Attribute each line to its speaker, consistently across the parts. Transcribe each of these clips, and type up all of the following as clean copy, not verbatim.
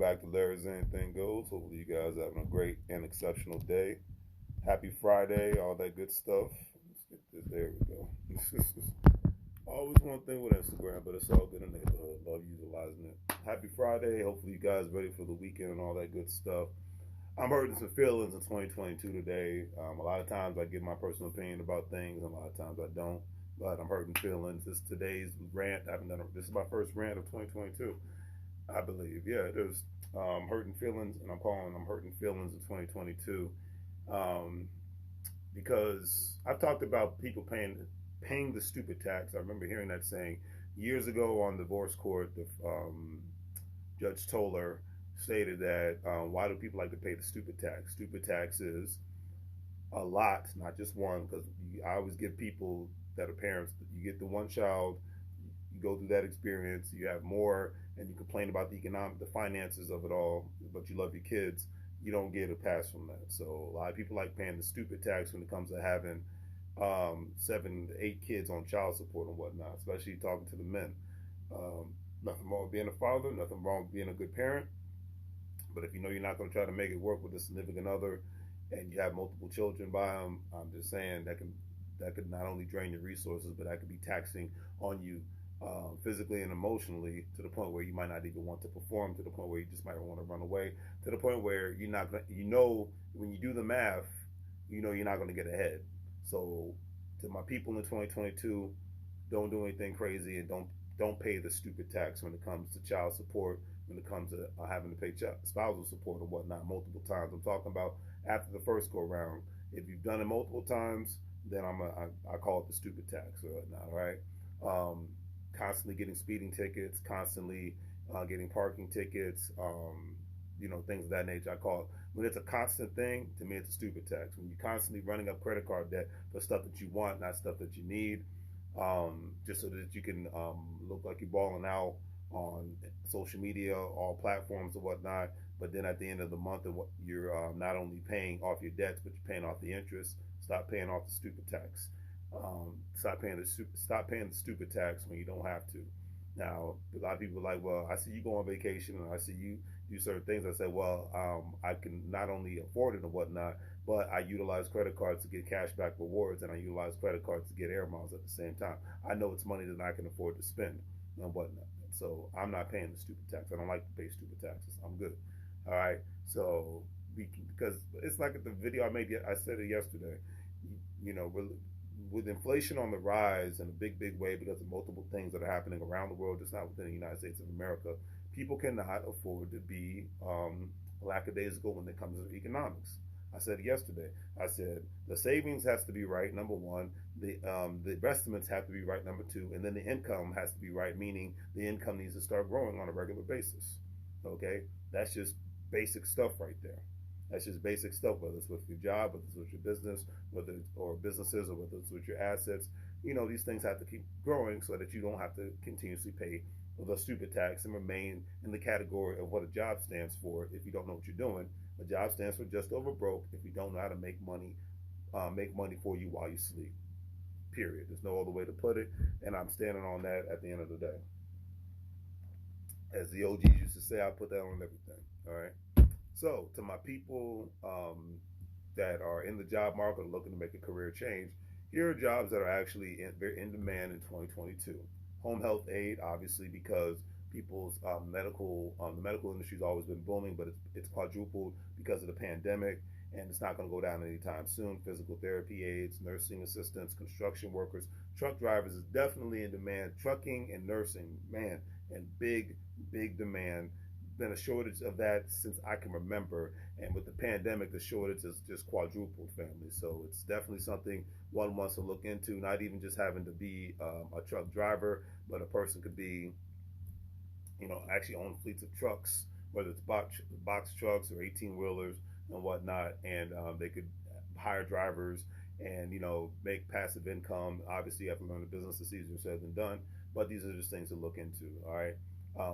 Speaker 1: back to Larry's Anything Goes. Hopefully, you guys are having a great and exceptional day. Happy Friday, all that good stuff. Let's get this. There we go. Always one thing with Instagram, but it's all good in the neighborhood. Love utilizing it. Happy Friday. Hopefully, you guys ready for the weekend and all that good stuff. I'm hurting some feelings in 2022 today. A lot of times I give my personal opinion about things, and a lot of times I don't. But I'm hurting feelings. This today's rant. I haven't done. This is my first rant of 2022. I believe, yeah, it is. Hurting feelings, and I'm calling them hurting feelings in 2022, um, because I've talked about people paying the stupid tax. I remember hearing that saying years ago on divorce court. The Judge Toller stated that why do people like to pay the stupid tax? Stupid tax is a lot, not just one. Because I always give people that are parents, you get the one child, you go through that experience, you have more, and you complain about the finances of it all, but you love your kids, you don't get a pass from that. So a lot of people like paying the stupid tax when it comes to having 7 to 8 kids on child support and whatnot, especially talking to the men. Nothing wrong with being a father, nothing wrong with being a good parent, but if you know you're not going to try to make it work with a significant other and you have multiple children by them, I'm just saying that could not only drain your resources, but that could be taxing on you physically and emotionally, to the point where you might not even want to perform, to the point where you just might want to run away, to the point where you're not, when you do the math, you're not going to get ahead. So to my people in 2022, don't do anything crazy, and don't pay the stupid tax when it comes to child support, when it comes to having to pay spousal support or whatnot multiple times. I'm talking about after the first go round. If you've done it multiple times, then I call it the stupid tax or whatnot. All right. Constantly getting speeding tickets, constantly getting parking tickets, things of that nature. I call it, when it's a constant thing, to me, it's a stupid tax. When you're constantly running up credit card debt for stuff that you want, not stuff that you need, just so that you can look like you're balling out on social media, all platforms and whatnot. But then at the end of the month, you're not only paying off your debts, but you're paying off the interest. Stop paying off the stupid tax. Stop paying the stupid tax when you don't have to. Now, a lot of people are like, well, I see you go on vacation and I see you do certain things. I say, well, I can not only afford it and whatnot, but I utilize credit cards to get cashback rewards, and I utilize credit cards to get air miles at the same time. I know it's money that I can afford to spend and whatnot. So I'm not paying the stupid tax. I don't like to pay stupid taxes. I'm good. All right. So because it's like the video I made, I said it yesterday. With inflation on the rise in a big, big way because of multiple things that are happening around the world, just not within the United States of America, people cannot afford to be lackadaisical when it comes to economics. I said yesterday, I said the savings has to be right, number one, the investments have to be right, number two, and then the income has to be right, meaning the income needs to start growing on a regular basis. Okay, that's just basic stuff right there. That's just basic stuff, whether it's with your job, whether it's with your business, whether it's or businesses, or whether it's with your assets. These things have to keep growing so that you don't have to continuously pay the stupid tax and remain in the category of what a job stands for. If you don't know what you're doing, a job stands for just over broke. If you don't know how to make money for you while you sleep. Period. There's no other way to put it, and I'm standing on that at the end of the day. As the OGs used to say, I put that on everything. All right. So, to my people that are in the job market looking to make a career change, here are jobs that are actually very in demand in 2022. Home health aide, obviously, because people's the medical industry has always been booming, but it's quadrupled because of the pandemic, and it's not going to go down anytime soon. Physical therapy aides, nursing assistants, construction workers, truck drivers is definitely in demand. Trucking and nursing, man, in big, big demand. Been a shortage of that since I can remember, and with the pandemic, the shortage has just quadrupled, family. So it's definitely something one wants to look into. Not even just having to be a truck driver, but a person could be, actually own fleets of trucks, whether it's box trucks or 18 wheelers and whatnot, and they could hire drivers and make passive income. Obviously, you have to learn the business. It's easier said than done, but these are just things to look into. All right.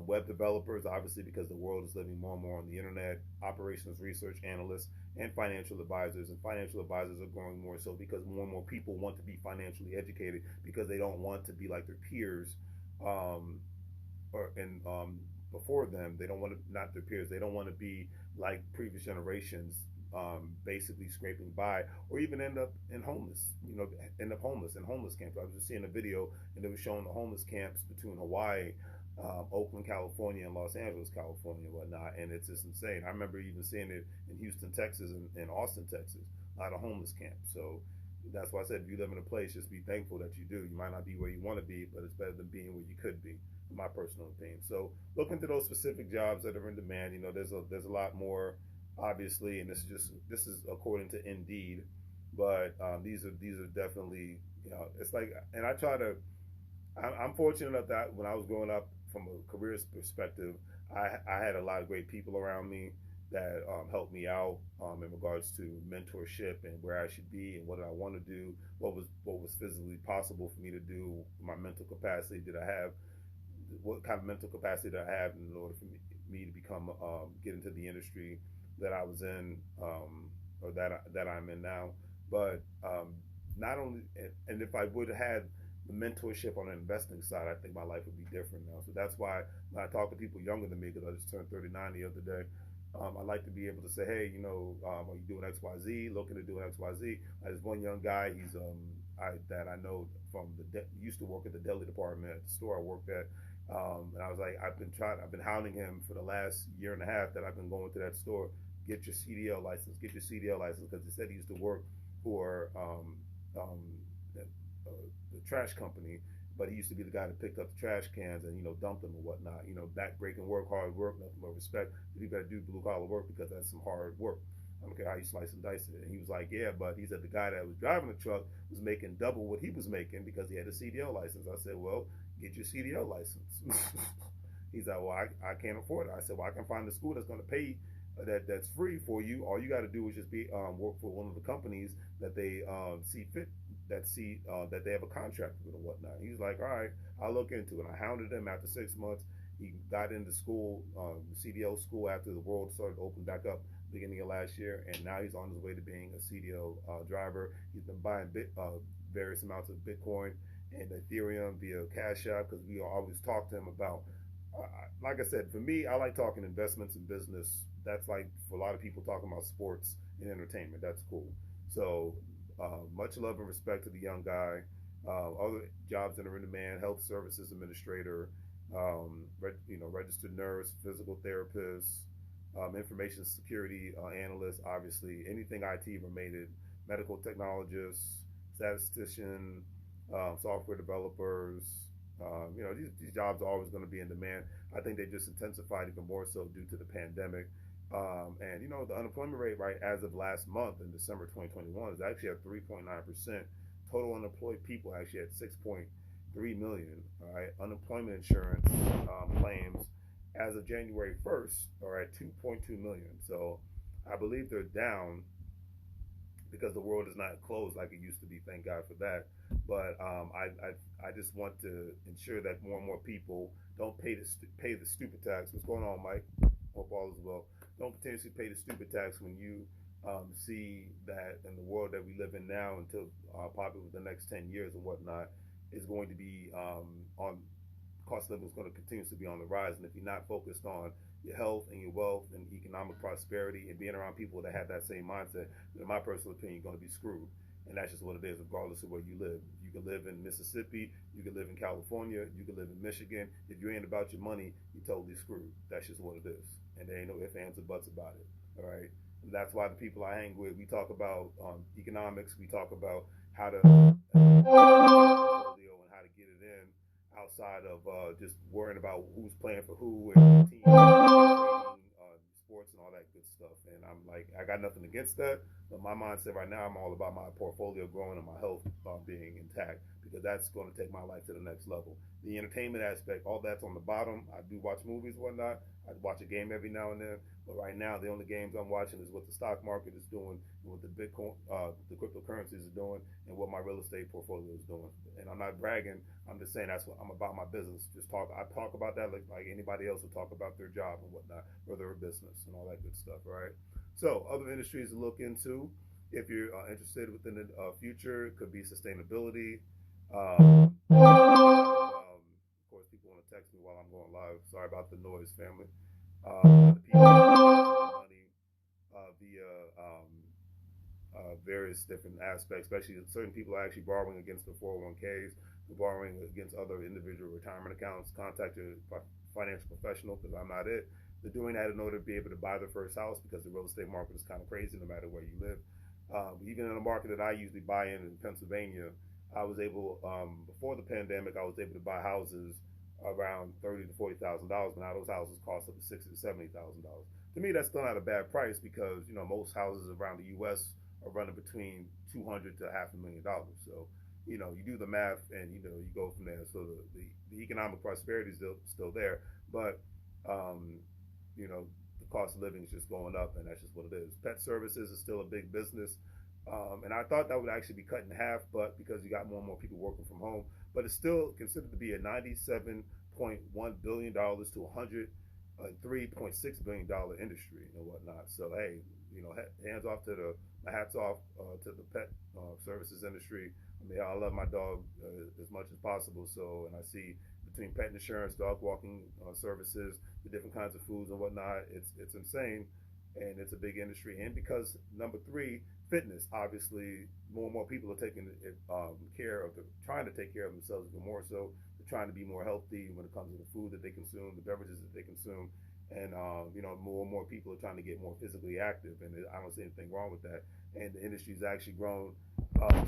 Speaker 1: Web developers, obviously, because the world is living more and more on the internet, operations research analysts, and financial advisors. And financial advisors are growing more so because more and more people want to be financially educated because they don't want to be like their peers, or and before them. They don't want to, not their peers. They don't want to be like previous generations, basically scraping by, or even end up in homeless. End up homeless in homeless camps. I was just seeing a video, and they were showing the homeless camps between Hawaii, Oakland, California, and Los Angeles, California, and whatnot. And it's just insane. I remember even seeing it in Houston, Texas, and Austin, Texas, a lot of homeless camps. So that's why I said, if you live in a place, just be thankful that you do. You might not be where you want to be, but it's better than being where you could be, in my personal opinion. So look into those specific jobs that are in demand. There's a lot more, obviously, and this is according to Indeed, but these are definitely, it's like, and I try to. I'm fortunate enough that when I was growing up, from a career perspective, I had a lot of great people around me that helped me out in regards to mentorship and where I should be and what I want to do, what was physically possible for me to do, my mental capacity did I have, what kind of mental capacity did I have in order for me to become get into the industry that I was in, or that I'm in now. But not only, and if I would have had the mentorship on the investing side, I think my life would be different now. So that's why when I talk to people younger than me, because I just turned 39 the other day, I like to be able to say, hey, are you doing X, Y, Z? Looking to do X, Y, Z. There's one young guy, he's that I know from used to work at the deli department at the store I worked at, and I was like, I've been hounding him for the last year and a half that I've been going to that store. Get your CDL license, because he said he used to work for the trash company, but he used to be the guy that picked up the trash cans and dumped them and whatnot. Backbreaking work, hard work, nothing but respect. You better do blue collar work because that's some hard work. I don't care how you slice and dice it. And he was like, yeah, but he said the guy that was driving the truck was making double what he was making because he had a CDL license. I said, well, get your CDL license. He's like, well, I can't afford it. I said, well, I can find a school that's going to pay that's free for you. All you got to do is just be work for one of the companies that they see fit, that they have a contract with and whatnot. He was like, all right, I'll look into it. I hounded him. After 6 months, he got into school, CDL school, after the world started to open back up beginning of last year, and now he's on his way to being a CDL driver. He's been buying various amounts of Bitcoin and Ethereum via Cash App, because we always talk to him about, like I said, for me, I like talking investments and business. That's like for a lot of people talking about sports and entertainment. That's cool. So much love and respect to the young guy. Other jobs that are in demand: health services administrator, registered nurse, physical therapist, information security analyst, obviously anything IT related, medical technologist, statistician, software developers. These jobs are always going to be in demand. I think they just intensified even more so due to the pandemic. And the unemployment rate, right, as of last month in December 2021 is actually at 3.9%. Total unemployed people actually at 6.3 million. All right, unemployment insurance claims as of January 1st are at 2.2 million. So I believe they're down because the world is not closed like it used to be. Thank God for that. But I just want to ensure that more and more people don't pay the stupid tax. What's going on, Mike? Hope all is well. Don't continuously pay the stupid tax when you see that in the world that we live in now, until probably the next 10 years or whatnot, is going to be on cost of living is going to continuously be on the rise. And if you're not focused on your health and your wealth and economic prosperity and being around people that have that same mindset, in my personal opinion, you're going to be screwed. And that's just what it is, regardless of where you live. You can live in Mississippi, you can live in California, you can live in Michigan. If you ain't about your money, you're totally screwed. That's just what it is. And there ain't no ifs, ands, or buts about it. All right. And that's why the people I hang with, we talk about economics, we talk about how to and how to get it in outside of just worrying about who's playing for who and team, sports and all that good stuff. And I'm like, I got nothing against that, but my mindset right now, I'm all about my portfolio growing and my health being intact, because that's going to take my life to the next level. The entertainment aspect, all that's on the bottom. I do watch movies, whatnot. I watch a game every now and then, but right now the only games I'm watching is what the stock market is doing, what the Bitcoin, the cryptocurrencies are doing, and what my real estate portfolio is doing. And I'm not bragging. I'm just saying that's what I'm about. My business. I talk about that like anybody else would talk about their job and whatnot, or their business and all that good stuff, right? So other industries to look into if you're interested within the future. It could be sustainability. Of course, people want to text me while I'm going live. Sorry about the noise, family. The people making money via various different aspects, especially certain people are actually borrowing against the 401ks, they're borrowing against other individual retirement accounts. Contact your financial professional because I'm not it. They're doing that in order to be able to buy their first house because the real estate market is kind of crazy no matter where you live. Even in the market that I usually buy in Pennsylvania, I was able before the pandemic, I was able to buy houses around $30,000 to $40,000. But now those houses cost up to $60,000 to $70,000. To me, that's still not a bad price because most houses around the U.S. are running between $200,000 to $500,000. So you do the math and you go from there. So the economic prosperity is still there, but um, the cost of living is just going up, and that's just what it is. Pet services is still a big business. And I thought that would actually be cut in half, but because you got more and more people working from home, but it's still considered to be a $97.1 billion to $103.6 billion industry and whatnot. So hey, hands off to my hats off to the pet services industry. I mean, I love my dog as much as possible. So, and I see between pet insurance, dog walking services, the different kinds of foods and whatnot, it's insane, and it's a big industry. And because number three, fitness. Obviously, more and more people are taking trying to take care of themselves even more so. They're trying to be more healthy when it comes to the food that they consume, the beverages that they consume, and more and more people are trying to get more physically active. And I don't see anything wrong with that. And the industry's actually grown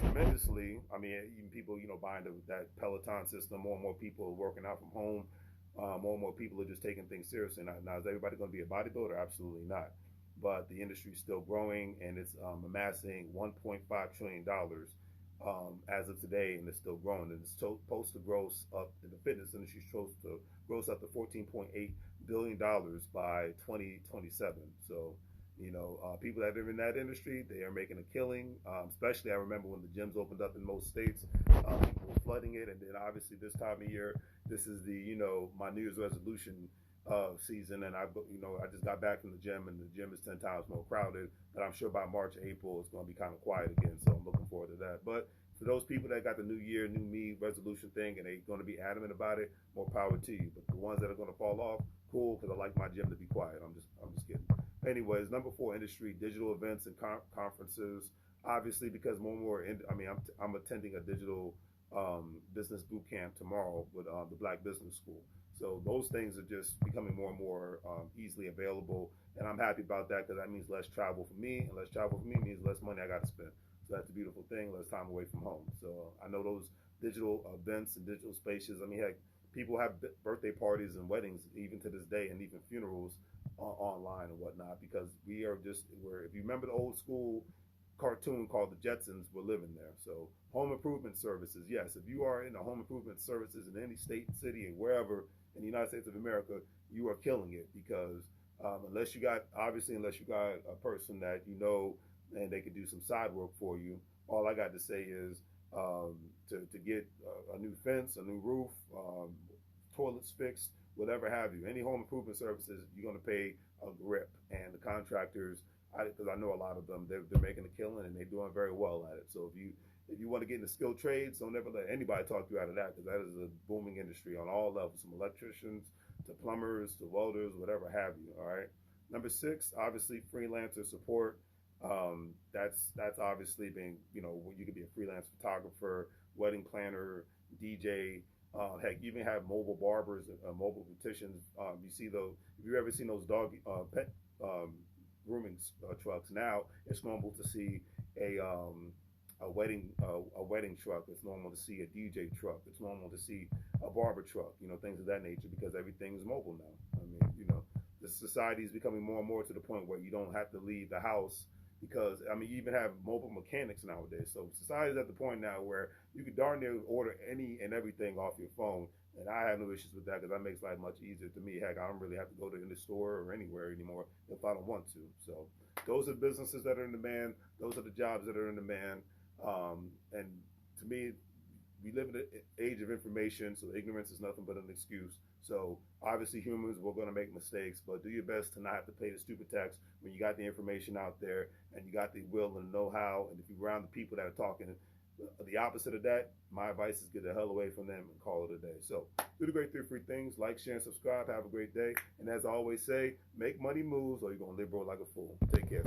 Speaker 1: tremendously. I mean, even people buying that Peloton system. More and more people are working out from home. More and more people are just taking things seriously. Now, is everybody going to be a bodybuilder? Absolutely not. But the industry is still growing, and it's amassing $1.5 trillion as of today, and it's still growing. And it's supposed to gross up, in the fitness industry is supposed to gross up to $14.8 billion by 2027. So, people that are in that industry, they are making a killing. Especially, I remember when the gyms opened up in most states, people were flooding it. And then obviously this time of year, this is my New Year's resolution season, and I just got back from the gym, and the gym is 10 times more crowded. But I'm sure by March, April, it's going to be kind of quiet again. So I'm looking forward to that. But for those people that got the New Year, New Me resolution thing, and they're going to be adamant about it, more power to you. But the ones that are going to fall off, cool, because I like my gym to be quiet. I'm just kidding. Anyways, number 4, industry, digital events and conferences. Obviously, because more and more, I'm attending a digital business boot camp tomorrow with the Black Business School. So those things are just becoming more and more easily available, and I'm happy about that because that means less travel for me, and less travel for me means less money I got to spend. So that's a beautiful thing, less time away from home. So I know those digital events and digital spaces. I mean, heck, people have birthday parties and weddings even to this day, and even funerals online and whatnot, because if you remember the old school cartoon called the Jetsons, we're living there. So home improvement services, yes, if you are in the home improvement services in any state, city, and wherever in the United States of America, you are killing it, because unless you got a person that and they could do some side work for you, all I got to say is to get a new fence, a new roof, toilets fixed, whatever have you. Any home improvement services, you're going to pay a grip. And the contractors, because I know a lot of them, they're making a killing, and they're doing very well at it. So if you want to get into skilled trades, don't ever let anybody talk you out of that, because that is a booming industry on all levels, from electricians to plumbers to welders, whatever have you. All right. Number 6, obviously freelancer support. That's obviously being, you could be a freelance photographer, wedding planner, DJ. Heck, you even have mobile barbers, mobile beauticians. If you've ever seen those pet grooming trucks, now it's normal to see a wedding truck. It's normal to see a DJ truck. It's normal to see a barber truck. Things of that nature, because everything's mobile now. I mean, the society is becoming more and more to the point where you don't have to leave the house, because you even have mobile mechanics nowadays. So society is at the point now where you can darn near order any and everything off your phone, and I have no issues with that, because that makes life much easier to me. Heck, I don't really have to go to the store or anywhere anymore if I don't want to. So those are businesses that are in demand. Those are the jobs that are in demand. And to me, we live in an age of information, so ignorance is nothing but an excuse. So obviously humans, we're going to make mistakes, but do your best to not have to pay the stupid tax when you got the information out there, and you got the will and the know-how. And if you're around the people that are talking the opposite of that, my advice is get the hell away from them and call it a day. So do the great 3 free things. Like, share, and subscribe. Have a great day. And as I always say, make money moves or you're going to live broke like a fool. Take care.